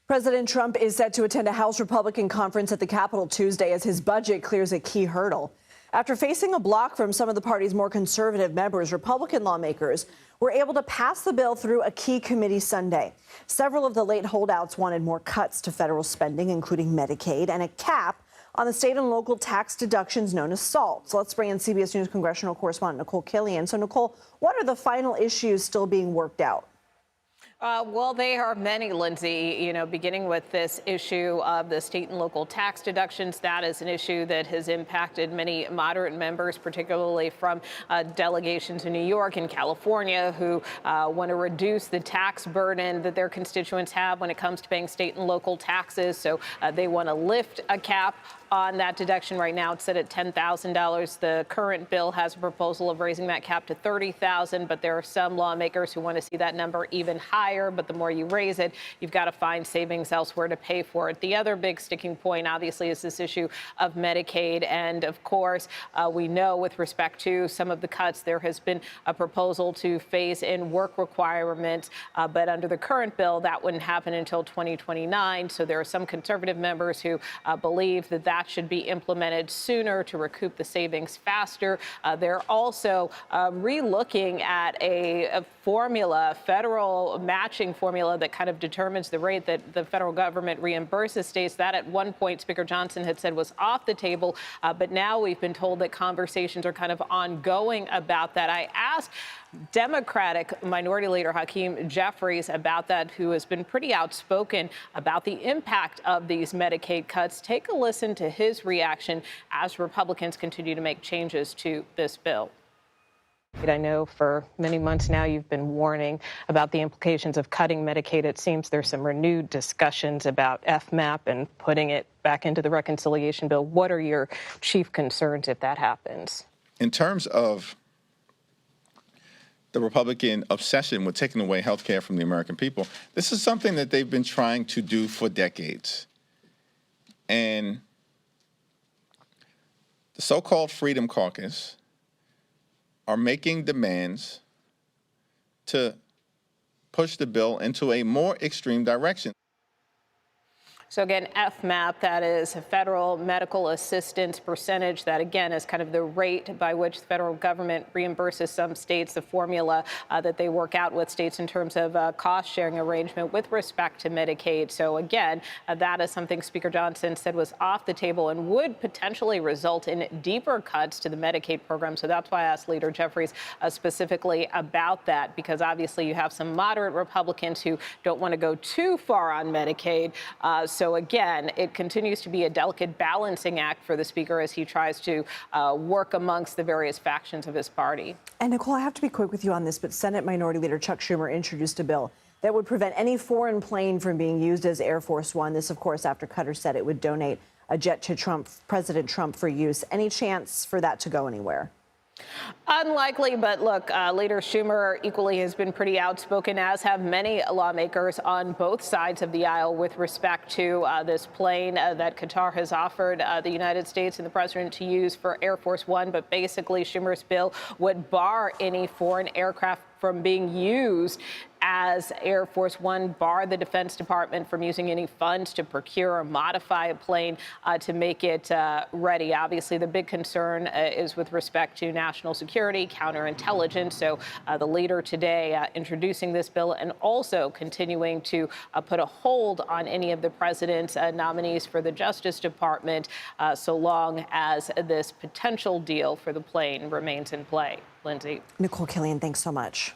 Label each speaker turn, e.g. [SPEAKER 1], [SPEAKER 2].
[SPEAKER 1] President Trump is set to attend a House Republican conference at the Capitol Tuesday as his budget clears a key hurdle. After facing a block from some of the party's more conservative members, Republican lawmakers were able to pass the bill through a key committee Sunday. Several of the late holdouts wanted more cuts to federal spending, including Medicaid, and a cap on the state and local tax deductions known as SALT. So let's bring in CBS News congressional correspondent Nikole Killion. So Nikole, what are the final issues still being worked out?
[SPEAKER 2] Well, there are many, Lindsay, beginning with this issue of the state and local tax deductions. That is an issue that has impacted many moderate members, particularly from delegations in New York and California, who want to reduce the tax burden that their constituents have when it comes to paying state and local taxes. So they want to lift a cap on that deduction. Right now it's set at $10,000. The current bill has a proposal of raising that cap to $30,000, but there are some lawmakers who want to see that number even higher. But the more you raise it, you've got to find savings elsewhere to pay for it. The other big sticking point, obviously, is this issue of Medicaid. And of course, we know with respect to some of the cuts, there has been a proposal to phase in work requirements. But under the current bill, that wouldn't happen until 2029. So there are some conservative members who believe that should be implemented sooner to recoup the savings faster. They're also re-looking at a formula, federal matching formula that kind of determines the rate that the federal government reimburses states. That at one point, Speaker Johnson had said was off the table, but now we've been told that conversations are kind of ongoing about that. I asked Democratic Minority Leader Hakeem Jeffries about that, who has been pretty outspoken about the impact of these Medicaid cuts. Take a listen to his reaction as Republicans continue to make changes to this bill. I know for many months now you've been warning about the implications of cutting Medicaid. It seems there's some renewed discussions about FMAP and putting it back into the reconciliation bill. What are your chief concerns if that happens?
[SPEAKER 3] In terms of the Republican obsession with taking away health care from the American people, this is something that they've been trying to do for decades. And the so-called Freedom Caucus are making demands to push the bill into a more extreme direction.
[SPEAKER 2] So again, FMAP, that is a federal medical assistance percentage. That, again, is kind of the rate by which the federal government reimburses some states, the formula that they work out with states in terms of cost-sharing arrangement with respect to Medicaid. So again, that is something Speaker Johnson said was off the table and would potentially result in deeper cuts to the Medicaid program. So that's why I asked Leader Jeffries specifically about that, because obviously you have some moderate Republicans who don't want to go too far on Medicaid. So again, it continues to be a delicate balancing act for the speaker as he tries to work amongst the various factions of his party.
[SPEAKER 1] And Nikole, I have to be quick with you on this, but Senate Minority Leader Chuck Schumer introduced a bill that would prevent any foreign plane from being used as Air Force One. This, of course, after Qatar said it would donate a jet to President Trump for use. Any chance for that to go anywhere?
[SPEAKER 2] Unlikely, but look, Leader Schumer equally has been pretty outspoken, as have many lawmakers on both sides of the aisle with respect to this plane that Qatar has offered the United States and the president to use for Air Force One. But basically, Schumer's bill would bar any foreign aircraft from being used as Air Force One, bar the Defense Department from using any funds to procure or modify a plane to make it ready. Obviously, the big concern is with respect to national security, counterintelligence. So the leader today introducing this bill and also continuing to put a hold on any of the president's nominees for the Justice Department so long as this potential deal for the plane remains in play. Lindsay.
[SPEAKER 1] Nikole Killion, thanks so much.